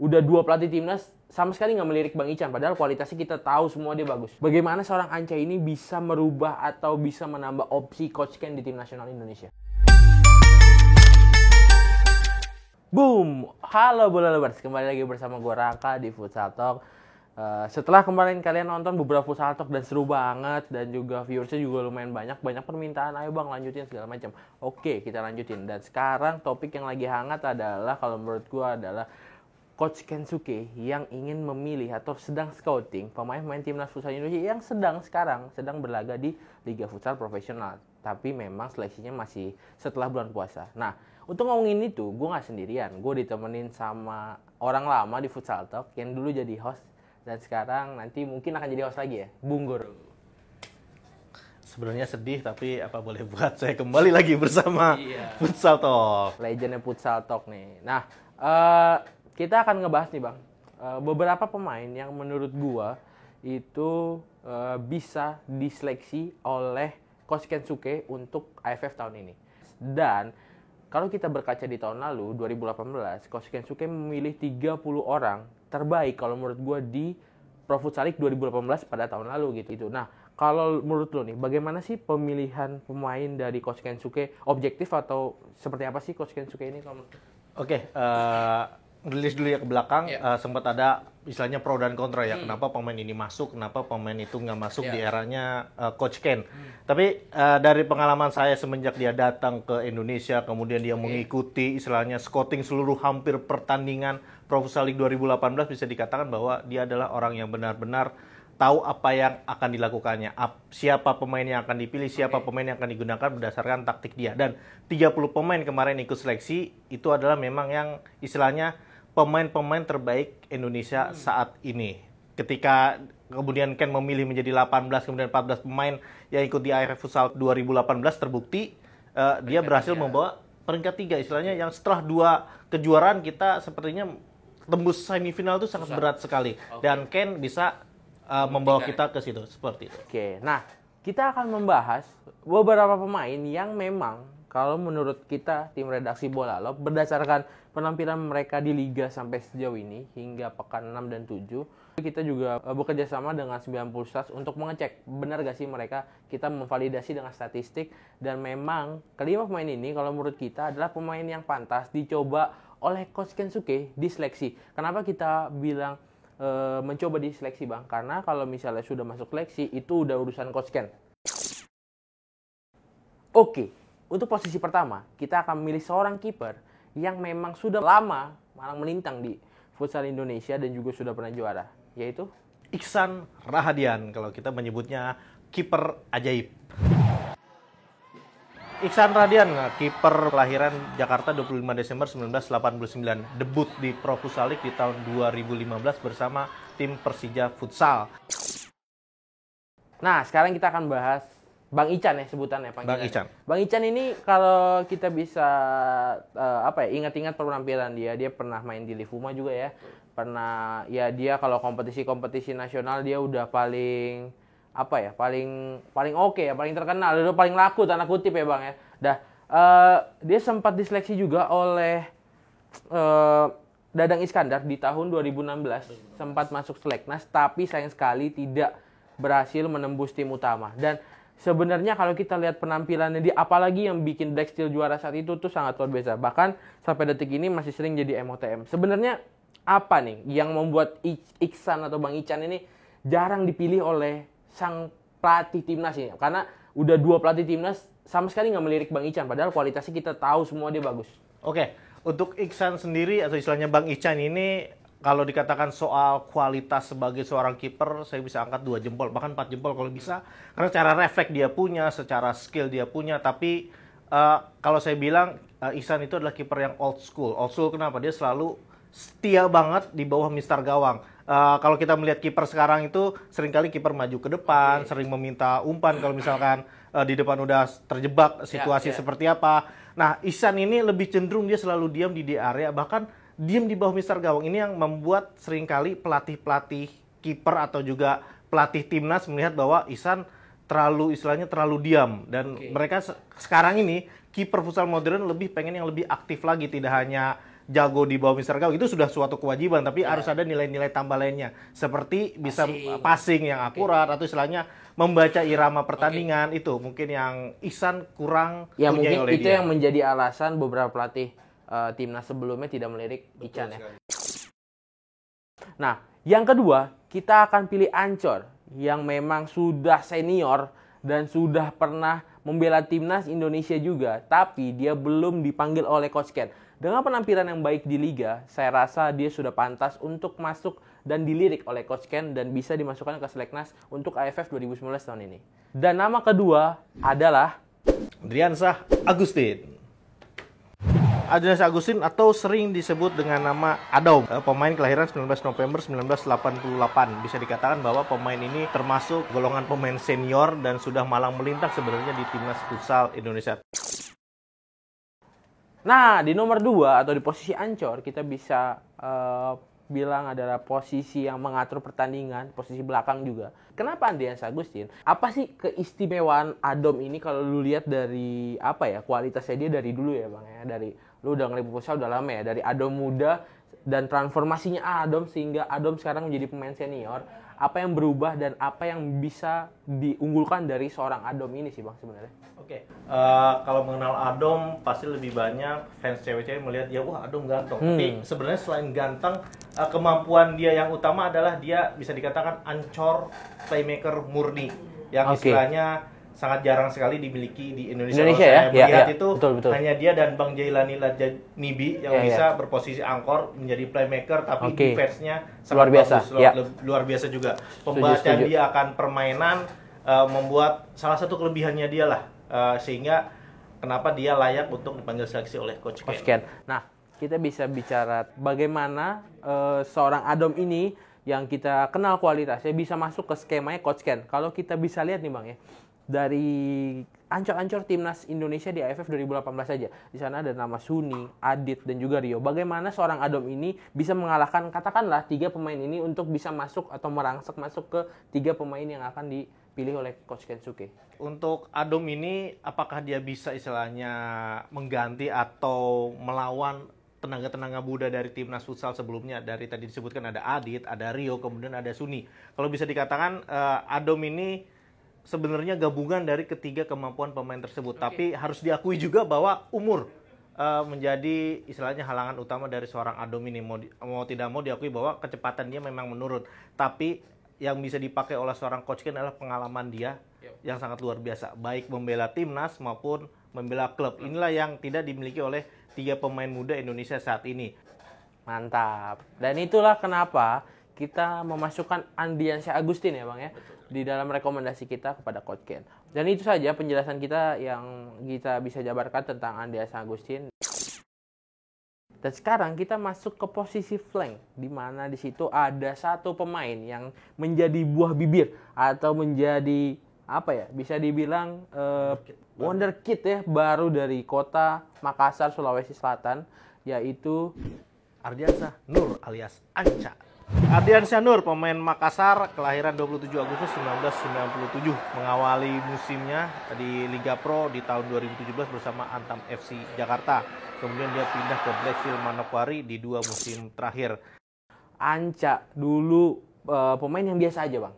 udah 2 pelatih timnas sama sekali nggak melirik Bang Ican, padahal kualitasnya kita tahu semua dia bagus. Bagaimana seorang Anca ini bisa merubah atau bisa menambah opsi Coach Ken di tim nasional Indonesia? Boom! Halo bola lovers, kembali lagi bersama gue Raka di Futsal Talk. Setelah kemarin kalian nonton beberapa Futsal Talk dan seru banget, dan juga viewersnya juga lumayan banyak permintaan, ayo bang lanjutin segala macam. Oke, kita lanjutin. Dan sekarang topik yang lagi hangat adalah, kalau menurut gue adalah Coach Kensuke yang ingin memilih atau sedang scouting pemain-pemain timnas futsal Indonesia yang sedang berlaga di Liga Futsal Profesional. Tapi memang seleksinya masih setelah bulan puasa. Nah, untuk ngomongin itu, gue nggak sendirian. Gue ditemenin sama orang lama di Futsal Talk yang dulu jadi host dan sekarang nanti mungkin akan jadi host lagi ya, Bung Goro. Sebenarnya sedih, tapi apa boleh buat, saya kembali lagi bersama Futsal Talk. Legendnya Futsal Talk nih. Nah, kita akan ngebahas nih bang, beberapa pemain yang menurut gua itu bisa diseleksi oleh Coach Kensuke untuk AFF tahun ini. Dan kalau kita berkaca di tahun lalu, 2018, Coach Kensuke memilih 30 orang terbaik kalau menurut gua di Pro Futsal League 2018 pada tahun lalu gitu. Nah, kalau menurut lo nih, bagaimana sih pemilihan pemain dari Coach Kensuke? Objektif atau seperti apa sih Coach Kensuke ini? Oke, rilis dulu ya ke belakang, sempat ada istilahnya pro dan kontra ya. Kenapa pemain ini masuk, kenapa pemain itu nggak masuk di eranya Coach Ken. Tapi dari pengalaman saya semenjak dia datang ke Indonesia, kemudian dia mengikuti istilahnya scouting seluruh hampir pertandingan Pro Futsal League 2018, bisa dikatakan bahwa dia adalah orang yang benar-benar tahu apa yang akan dilakukannya, siapa pemain yang akan dipilih, siapa pemain yang akan digunakan berdasarkan taktik dia. Dan 30 pemain kemarin ikut seleksi, itu adalah memang yang istilahnya pemain-pemain terbaik Indonesia saat ini. Ketika kemudian Ken memilih menjadi 18, kemudian 14 pemain yang ikut di AFF Futsal 2018, terbukti dia berhasil membawa peringkat 3. Istilahnya yang setelah 2 kejuaraan kita sepertinya tembus semifinal itu sangat berat sekali. Dan Ken bisa membawa kita ke situ, seperti itu. Oke, nah kita akan membahas beberapa pemain yang memang kalau menurut kita tim redaksi Bola Love, berdasarkan penampilan mereka di liga sampai sejauh ini hingga pekan 6 dan 7, kita juga bekerja sama dengan 90 Stats untuk mengecek benar gak sih mereka, kita memvalidasi dengan statistik, dan memang kelima pemain ini kalau menurut kita adalah pemain yang pantas dicoba oleh Coach Kensuke di seleksi. Kenapa kita bilang mencoba di seleksi bang? Karena kalau misalnya sudah masuk seleksi itu udah urusan Coach Ken. Oke, untuk posisi pertama kita akan memilih seorang kiper yang memang sudah lama malang melintang di futsal Indonesia dan juga sudah pernah juara, yaitu Iksan Rahadian, kalau kita menyebutnya kiper ajaib. Iksan Rahadian, kiper kelahiran Jakarta 25 Desember 1989, debut di Pro Futsal League di tahun 2015 bersama tim Persija Futsal. Nah, sekarang kita akan bahas Bang Ican ya sebutannya, Bang Ican. Bang Ican ini kalau kita bisa ingat-ingat penampilan dia pernah main di Livuma juga ya. Pernah ya, dia kalau kompetisi nasional dia udah paling oke ya, paling terkenal, udah paling laku tanda kutip ya Bang ya. Dia sempat diseleksi juga oleh Dadang Iskandar di tahun 2016, sempat masuk seleknas tapi sayang sekali tidak berhasil menembus tim utama. Dan sebenarnya kalau kita lihat penampilannya dia, apalagi yang bikin Black Steel juara saat itu tuh sangat luar biasa. Bahkan sampai detik ini masih sering jadi MOTM. Sebenarnya apa nih yang membuat Iksan atau Bang Ican ini jarang dipilih oleh sang pelatih timnas ini? Karena udah 2 pelatih timnas sama sekali nggak melirik Bang Ican, padahal kualitasnya kita tahu semua dia bagus. Oke, untuk Iksan sendiri atau istilahnya Bang Ican ini, kalau dikatakan soal kualitas sebagai seorang kiper, saya bisa angkat 2 jempol, bahkan 4 jempol kalau bisa. Karena secara refleks dia punya, secara skill dia punya. Tapi kalau saya bilang Iksan itu adalah kiper yang old school. Old school kenapa? Dia selalu setia banget di bawah Mister Gawang. Kalau kita melihat kiper sekarang itu seringkali kiper maju ke depan, sering meminta umpan kalau misalkan di depan udah terjebak situasi seperti apa. Nah, Iksan ini lebih cenderung dia selalu diam di area, bahkan diam di bawah Mister Gawang. Ini yang membuat seringkali pelatih-pelatih kiper atau juga pelatih timnas melihat bahwa Iksan terlalu diam. Dan mereka sekarang ini kiper futsal modern lebih pengen yang lebih aktif lagi, tidak hanya jago di bawah Mister Gawang itu sudah suatu kewajiban, tapi harus ada nilai-nilai tambah lainnya seperti bisa passing yang akurat atau istilahnya membaca irama pertandingan. Itu mungkin yang Ihsan kurang Ya punya mungkin oleh itu dia. yang menjadi alasan beberapa pelatih timnas sebelumnya tidak melirik Ican ya. Nah, yang kedua kita akan pilih Ancor yang memang sudah senior dan sudah pernah membela timnas Indonesia juga, tapi dia belum dipanggil oleh Coach Ken. Dengan penampilan yang baik di Liga, saya rasa dia sudah pantas untuk masuk dan dilirik oleh Coach Ken dan bisa dimasukkan ke Seleknas untuk AFF 2019 tahun ini. Dan nama kedua adalah Andriansah Agustin. Andriansah Agustin atau sering disebut dengan nama Adom, pemain kelahiran 19 November 1988. Bisa dikatakan bahwa pemain ini termasuk golongan pemain senior dan sudah malang melintang sebenarnya di timnas futsal Indonesia. Nah, di nomor 2 atau di posisi Ancor, kita bisa bilang adalah posisi yang mengatur pertandingan, posisi belakang juga. Kenapa Andriansah Agustin? Apa sih keistimewaan Adom ini kalau lu lihat dari kualitasnya dia dari dulu ya Bang ya, dari lu udah ngeliput futsal udah lama ya, dari Adom muda dan transformasinya Adom sehingga Adom sekarang menjadi pemain senior. Apa yang berubah dan apa yang bisa diunggulkan dari seorang Adom ini sih Bang sebenarnya? Oke, kalau mengenal Adom pasti lebih banyak fans cewek-cewek melihat dia, wah Adom ganteng. Tapi sebenarnya selain ganteng, kemampuan dia yang utama adalah dia bisa dikatakan Ancor playmaker murni yang istilahnya sangat jarang sekali dimiliki di Indonesia. Kalau saya melihat itu betul. hanya dia dan Bang Jailani Lajanibi yang bisa berposisi angkor menjadi playmaker, tapi defense-nya sangat bagus, luar biasa juga. Pembacaan dia akan permainan membuat salah satu kelebihannya dia lah, sehingga kenapa dia layak untuk dipanggil seleksi oleh Coach Ken. Nah, kita bisa bicara bagaimana seorang Adom ini yang kita kenal kualitasnya bisa masuk ke skemanya Coach Ken. Kalau kita bisa lihat nih Bang ya, dari ancor-ancor timnas Indonesia di AFF 2018 saja. Di sana ada nama Suni, Adit, dan juga Rio. Bagaimana seorang Adom ini bisa mengalahkan katakanlah 3 pemain ini untuk bisa masuk atau merangsek masuk ke 3 pemain yang akan dipilih oleh Coach Kensuke. Untuk Adom ini apakah dia bisa istilahnya mengganti atau melawan tenaga-tenaga muda dari timnas futsal sebelumnya? Dari tadi disebutkan ada Adit, ada Rio, kemudian ada Suni. Kalau bisa dikatakan Adom ini sebenarnya gabungan dari ketiga kemampuan pemain tersebut. Tapi harus diakui juga bahwa umur menjadi istilahnya halangan utama dari seorang Adom ini. Mau tidak mau diakui bahwa kecepatan dia memang menurun. Tapi yang bisa dipakai oleh seorang Coach Ken adalah pengalaman dia yang sangat luar biasa. Baik membela timnas maupun membela klub. Inilah yang tidak dimiliki oleh 3 pemain muda Indonesia saat ini. Mantap. Dan itulah kenapa kita memasukkan Andriansah Agustin ya Bang ya, di dalam rekomendasi kita kepada Coach Ken. Dan itu saja penjelasan kita yang kita bisa jabarkan tentang Andriansah Agustin. Dan sekarang kita masuk ke posisi flank, di mana di situ ada satu pemain yang menjadi buah bibir atau menjadi bisa dibilang wonderkid ya, baru dari kota Makassar, Sulawesi Selatan, yaitu Ardiansyah Nur alias Anca. Ardiansyah Nur, pemain Makassar, kelahiran 27 Agustus 1997, mengawali musimnya di Liga Pro di tahun 2017 bersama Antam FC Jakarta. Kemudian dia pindah ke Blackfield Manokwari di 2 musim terakhir. Anca dulu pemain yang biasa aja Bang,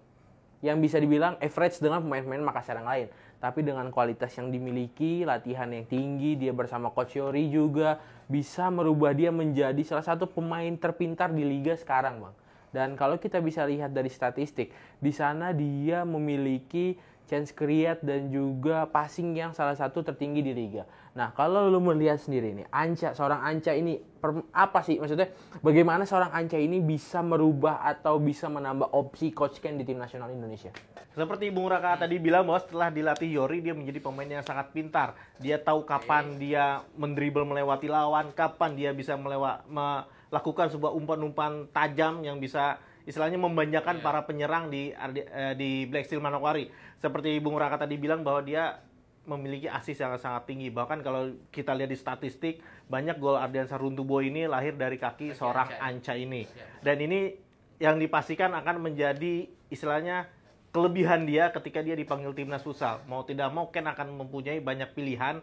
yang bisa dibilang average dengan pemain-pemain Makassar yang lain. Tapi dengan kualitas yang dimiliki, latihan yang tinggi, dia bersama Coach Yori juga bisa merubah dia menjadi salah satu pemain terpintar di Liga sekarang Bang. Dan kalau kita bisa lihat dari statistik, di sana dia memiliki chance create dan juga passing yang salah satu tertinggi di Liga. Nah, kalau lu melihat sendiri nih, seorang Anca ini apa sih maksudnya? Bagaimana seorang Anca ini bisa merubah atau bisa menambah opsi Coach Ken di tim nasional Indonesia? Seperti Bung Raka tadi bilang bahwa setelah dilatih Yori, dia menjadi pemain yang sangat pintar. Dia tahu kapan dia mendribble melewati lawan, kapan dia bisa melakukan sebuah umpan-umpan tajam yang bisa istilahnya membanjakan para penyerang di Blackfield Manokwari. Seperti Bung Raka tadi bilang bahwa dia memiliki asis yang sangat tinggi. Bahkan kalau kita lihat di statistik, banyak gol Ardiansyah Runtuboy ini lahir dari kaki seorang Anca ini. Dan ini yang dipastikan akan menjadi istilahnya kelebihan dia ketika dia dipanggil timnas futsal. Mau tidak mau Ken akan mempunyai banyak pilihan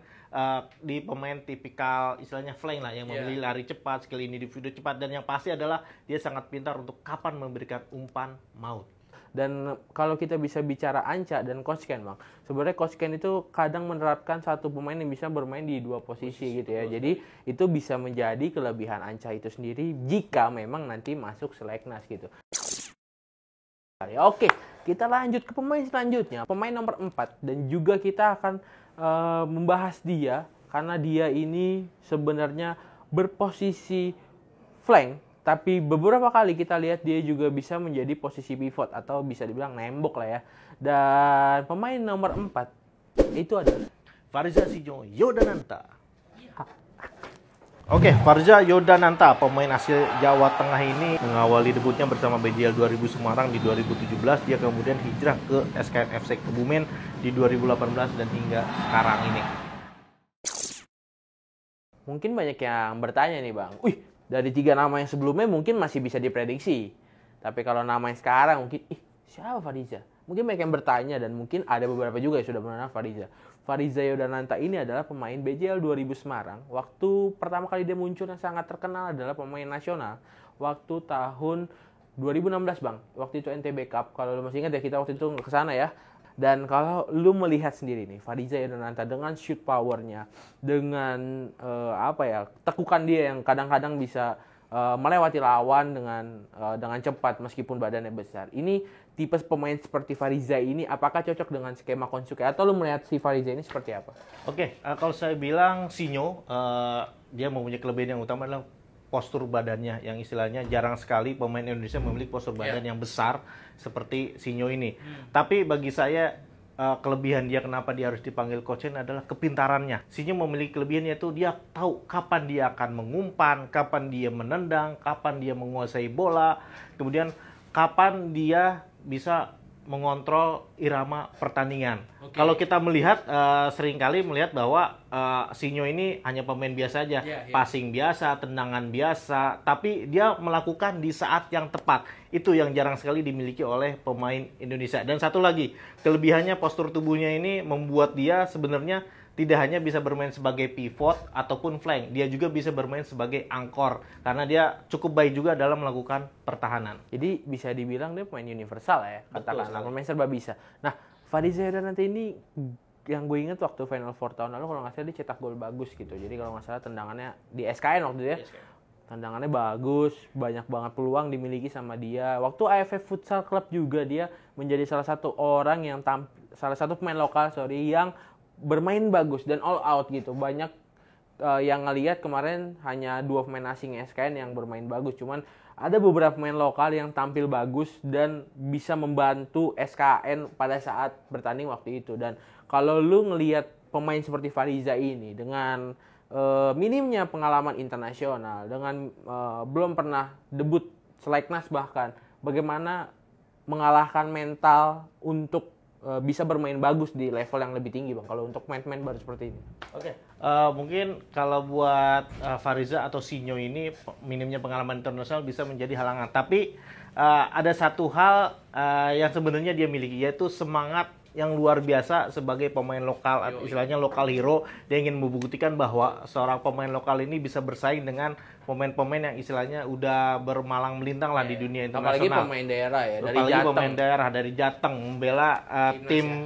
di pemain tipikal istilahnya flank lah, yang memiliki lari cepat, skill individu cepat, dan yang pasti adalah dia sangat pintar untuk kapan memberikan umpan maut. Dan kalau kita bisa bicara Anca dan Coach Ken, Bang, sebenarnya Coach Ken itu kadang menerapkan satu pemain yang bisa bermain di dua posisi gitu ya. Jadi itu bisa menjadi kelebihan Anca itu sendiri jika memang nanti masuk seleknas gitu. Oke, kita lanjut ke pemain selanjutnya, pemain nomor 4, dan juga kita akan membahas dia karena dia ini sebenarnya berposisi flank. Tapi beberapa kali kita lihat dia juga bisa menjadi posisi pivot atau bisa dibilang nembok lah ya. Dan pemain nomor 4 itu adalah Farza Sinyo Yodananta. Oke, Farza Yodananta, pemain asal Jawa Tengah ini mengawali debutnya bersama BJL 2000 Semarang di 2017. Dia kemudian hijrah ke SKN FC Kebumen di 2018 dan hingga sekarang ini. Mungkin banyak yang bertanya nih, Bang. Dari 3 nama yang sebelumnya mungkin masih bisa diprediksi. Tapi kalau nama yang sekarang mungkin, siapa Fariza? Mungkin banyak yang bertanya dan mungkin ada beberapa juga yang sudah mengenal Fariza. Fariza Yodananta ini adalah pemain BJL 2000 Semarang. Waktu pertama kali dia muncul yang sangat terkenal adalah pemain nasional. Waktu tahun 2016, Bang. Waktu itu NTB Cup. Kalau lu masih ingat ya, kita waktu itu ke sana ya. Dan kalau lu melihat sendiri nih, Fariza Yodananta dengan shoot powernya, dengan tekukan dia yang kadang-kadang bisa melewati lawan dengan cepat meskipun badannya besar. Ini tipe pemain seperti Fariza ini apakah cocok dengan skema Konsuke, atau lu melihat si Fariza ini seperti apa? Oke, kalau saya bilang Sinyo, dia mempunyai kelebihan yang utama adalah postur badannya, yang istilahnya jarang sekali pemain Indonesia memiliki postur badan yang besar seperti Sinyo ini. Tapi bagi saya kelebihan dia, kenapa dia harus dipanggil Coach Ken, adalah kepintarannya. Sinyo memiliki kelebihan, yaitu dia tahu kapan dia akan mengumpan, kapan dia menendang, kapan dia menguasai bola, kemudian kapan dia bisa mengontrol irama pertandingan. Kalau kita melihat seringkali melihat bahwa Sinyo ini hanya pemain biasa aja, passing biasa, tendangan biasa, tapi dia melakukan di saat yang tepat. Itu yang jarang sekali dimiliki oleh pemain Indonesia. Dan satu lagi, kelebihannya postur tubuhnya ini membuat dia sebenarnya tidak hanya bisa bermain sebagai pivot ataupun flank, dia juga bisa bermain sebagai angkor karena dia cukup baik juga dalam melakukan pertahanan. Jadi bisa dibilang dia pemain universal ya, katakanlah pemain serba bisa. Nah, Fariza Yodananta ini yang gue inget waktu Final Four tahun lalu, kalau nggak salah dia cetak gol bagus gitu. Jadi kalau nggak salah tendangannya di SKN waktu itu ya, tendangannya bagus, banyak banget peluang dimiliki sama dia. Waktu AFF Futsal Club juga dia menjadi salah satu orang yang salah satu pemain lokal yang bermain bagus dan all out gitu. Banyak yang ngelihat kemarin hanya 2 pemain asing SKN yang bermain bagus, cuman ada beberapa pemain lokal yang tampil bagus dan bisa membantu SKN pada saat bertanding waktu itu. Dan kalau lu ngelihat pemain seperti Fariza ini dengan minimnya pengalaman internasional, dengan belum pernah debut seleknas bahkan, bagaimana mengalahkan mental untuk bisa bermain bagus di level yang lebih tinggi, Bang, kalau untuk pemain-pemain baru seperti ini? Mungkin kalau buat Fariza atau Sinyo ini minimnya pengalaman internasional bisa menjadi halangan. Tapi ada satu hal yang sebenarnya dia miliki, yaitu semangat yang luar biasa sebagai pemain lokal, istilahnya lokal hero. Dia ingin membuktikan bahwa seorang pemain lokal ini bisa bersaing dengan pemain-pemain yang istilahnya udah bermalang melintang lah di dunia internasional. Apalagi pemain daerah ya, dari apalagi Jateng. Pemain daerah dari Jateng membela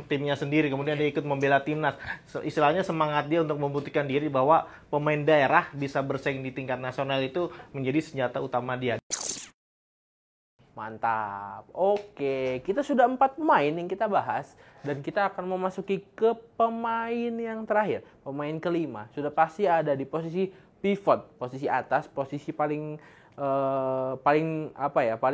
timnya sendiri, kemudian dia ikut membela timnas. Istilahnya semangat dia untuk membuktikan diri bahwa pemain daerah bisa bersaing di tingkat nasional itu menjadi senjata utama dia. Mantap. Oke, kita sudah 4 pemain yang kita bahas dan kita akan memasuki ke pemain yang terakhir, pemain kelima. Sudah pasti ada di posisi pivot, posisi atas, posisi paling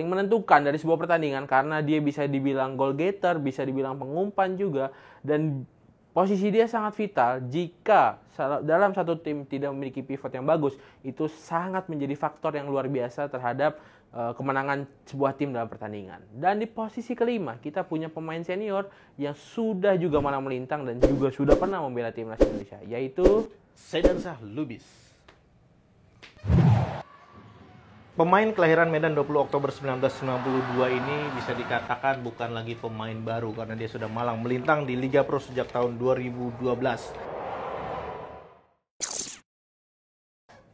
menentukan dari sebuah pertandingan karena dia bisa dibilang goal getter, bisa dibilang pengumpan juga, dan posisi dia sangat vital. Jika dalam satu tim tidak memiliki pivot yang bagus, itu sangat menjadi faktor yang luar biasa terhadap kemenangan sebuah tim dalam pertandingan. Dan di posisi kelima kita punya pemain senior yang sudah juga malang melintang dan juga sudah pernah membela timnas Indonesia, yaitu Saidansah Lubis. Pemain kelahiran Medan 20 Oktober 1992 ini bisa dikatakan bukan lagi pemain baru karena dia sudah malang melintang di Liga Pro sejak tahun 2012.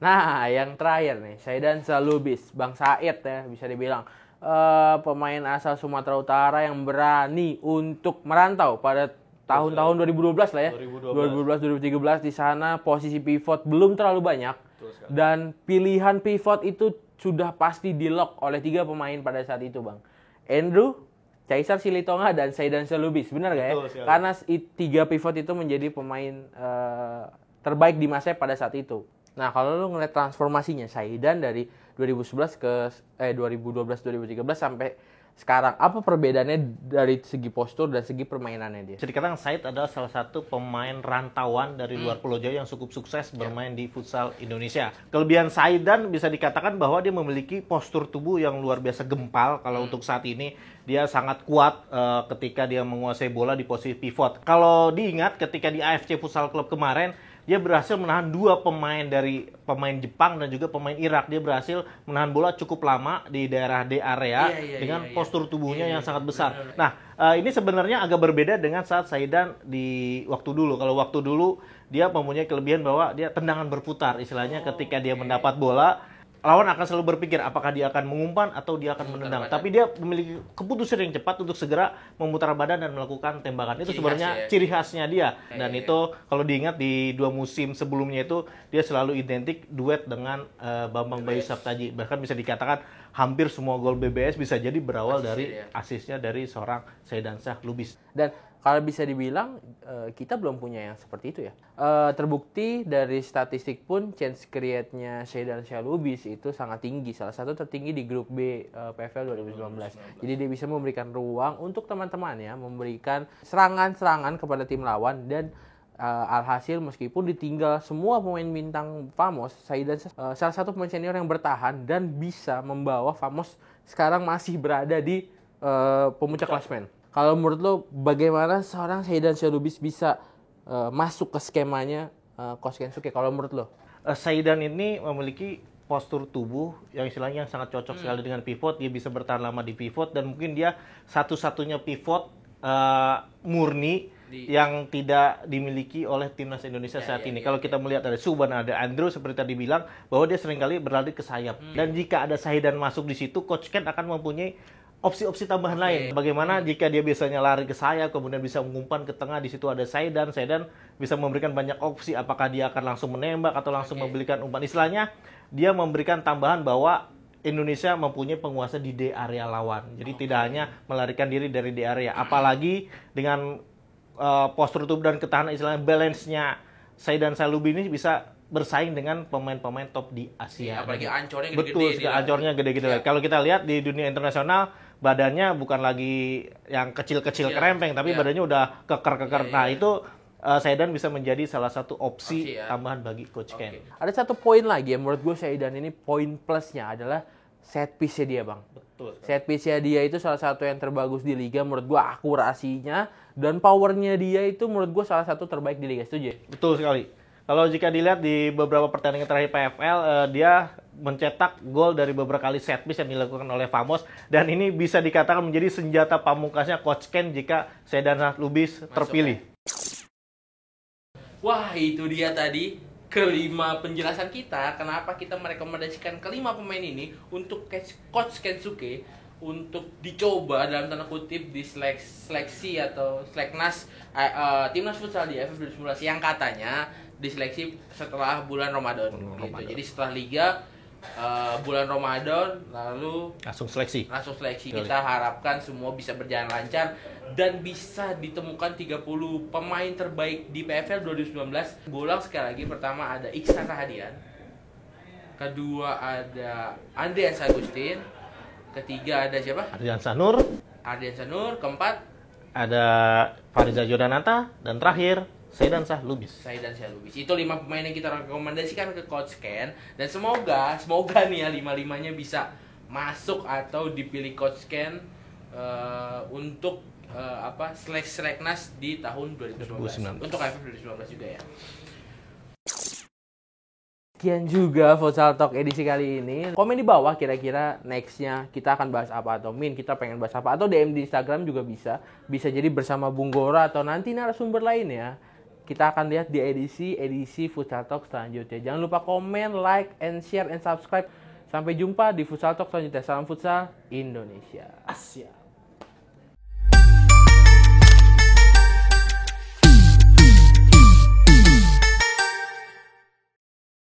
Nah, yang terakhir nih, Saidan Salubis, Bang Said ya bisa dibilang. Pemain asal Sumatera Utara yang berani untuk merantau pada tahun-tahun 2012 lah ya. 2012 2013 di sana posisi pivot belum terlalu banyak dan pilihan pivot itu sudah pasti di-lock oleh 3 pemain pada saat itu, Bang. Andrew, Caesar Silitonga dan Saidan Salubis, benar gak ya? Karena 3 pivot itu menjadi pemain terbaik di masa pada saat itu. Nah, kalau lu ngeliat transformasinya Saidan dari 2012 2013 sampai sekarang, apa perbedaannya dari segi postur dan segi permainannya dia? Bisa dikatakan Said adalah salah satu pemain rantauan dari luar Pulau Jawa yang cukup sukses bermain di futsal Indonesia. Kelebihan Saidan bisa dikatakan bahwa dia memiliki postur tubuh yang luar biasa gempal. Kalau untuk saat ini dia sangat kuat ketika dia menguasai bola di posisi pivot. Kalau diingat ketika di AFC Futsal Club kemarin, dia berhasil menahan 2 pemain dari pemain Jepang dan juga pemain Irak. Dia berhasil menahan bola cukup lama di daerah D area dengan postur tubuhnya yang sangat besar. Nah, ini sebenarnya agak berbeda dengan saat Saidan di waktu dulu. Kalau waktu dulu dia mempunyai kelebihan bahwa dia tendangan berputar. Istilahnya ketika dia mendapat bola, lawan akan selalu berpikir apakah dia akan mengumpan atau dia akan menendang. Tapi dia memiliki keputusan yang cepat untuk segera memutar badan dan melakukan tembakan. Itu sebenarnya ciri khasnya dia. Dan itu kalau diingat di 2 musim sebelumnya itu dia selalu identik duet dengan Bambang Bayu Saptaji. Bahkan bisa dikatakan hampir semua gol BBS bisa jadi berawal dari asisnya dari seorang Saidan Salubis. Dan kalau bisa dibilang kita belum punya yang seperti itu ya. Terbukti dari statistik pun chance create-nya Saidan Salubis itu sangat tinggi. Salah satu tertinggi di grup B PFL 2019. Jadi dia bisa memberikan ruang untuk teman-temannya memberikan serangan-serangan kepada tim lawan dan alhasil meskipun ditinggal semua pemain bintang Famos, Saidan salah satu pemain senior yang bertahan dan bisa membawa Famos sekarang masih berada di pemuncak klasemen. Kalau menurut lo bagaimana seorang Saidan Salubis bisa masuk ke skemanya Coach Kensuke kalau menurut lo? Saidan ini memiliki postur tubuh yang istilahnya sangat cocok sekali dengan pivot. Dia bisa bertahan lama di pivot dan mungkin dia satu-satunya pivot murni yang tidak dimiliki oleh timnas Indonesia saat ini. Kalau kita melihat ada Suban, ada Andrew seperti tadi bilang bahwa dia seringkali berlari ke sayap. Dan jika ada Saidan masuk di situ, Coach Ken akan mempunyai opsi-opsi tambahan lain. Bagaimana jika dia biasanya lari ke sayap, kemudian bisa mengumpan ke tengah, di situ ada Saidan. Saidan bisa memberikan banyak opsi, apakah dia akan langsung menembak atau langsung memberikan umpan. Istilahnya, dia memberikan tambahan bahwa Indonesia mempunyai penguasa di D area lawan. Jadi tidak hanya melarikan diri dari D area. Apalagi dengan postur tubuh dan ketahanan, istilahnya balance-nya Saidan Salubis ini bisa bersaing dengan pemain-pemain top di Asia. Apalagi ancornya gede-gede. Betul, ancornya gede-gede. Kalau kita lihat di dunia internasional, badannya bukan lagi yang kecil-kecil kerempeng, tapi badannya udah keker-keker. Nah, itu Saidan bisa menjadi salah satu opsi tambahan bagi Coach Ken. Ada satu poin lagi yang menurut gue Saidan ini poin plusnya adalah set piece-nya dia, Bang. Betul. Set piece-nya dia itu salah satu yang terbagus di liga menurut gue, akurasinya dan powernya dia itu menurut gue salah satu terbaik di liga. Setuju? Betul sekali. Kalau jika dilihat di beberapa pertandingan terakhir PFL, dia mencetak gol dari beberapa kali set piece yang dilakukan oleh Famos, dan ini bisa dikatakan menjadi senjata pamungkasnya Coach Ken jika Saidan Salubis terpilih. Wah, itu dia tadi kelima penjelasan kita kenapa kita merekomendasikan kelima pemain ini untuk Coach Kensuke untuk dicoba dalam tanda kutip di seleksi atau seleknas timnas futsal di AFF 2019 yang katanya diseleksi setelah bulan Ramadan gitu. Jadi setelah liga bulan Ramadan lalu langsung seleksi. Kita harapkan semua bisa berjalan lancar dan bisa ditemukan 30 pemain terbaik di PFL 2019. Bolang sekali lagi, pertama ada Iksan Rahadian, kedua ada Andreas Agustin, ketiga ada siapa? Ardian Sanur, keempat ada Fariza Jodanata, dan terakhir Saidan Salubis. Itu 5 pemain yang kita rekomendasikan ke Coach Ken, dan semoga nih ya 5-5-nya bisa masuk atau dipilih Coach Ken untuk seleknas di tahun 2019 untuk AFF 2019 juga ya. Sekian juga Futsal Talk edisi kali ini. Komen di bawah kira-kira nextnya kita akan bahas apa, atau kita pengen bahas apa, atau DM di Instagram juga bisa. Bisa jadi bersama Bung Gora atau nanti narasumber lainnya. Kita akan lihat di edisi Futsal Talk selanjutnya. Jangan lupa komen, like, and share, and subscribe. Sampai jumpa di Futsal Talk selanjutnya. Salam Futsal Indonesia. Asia.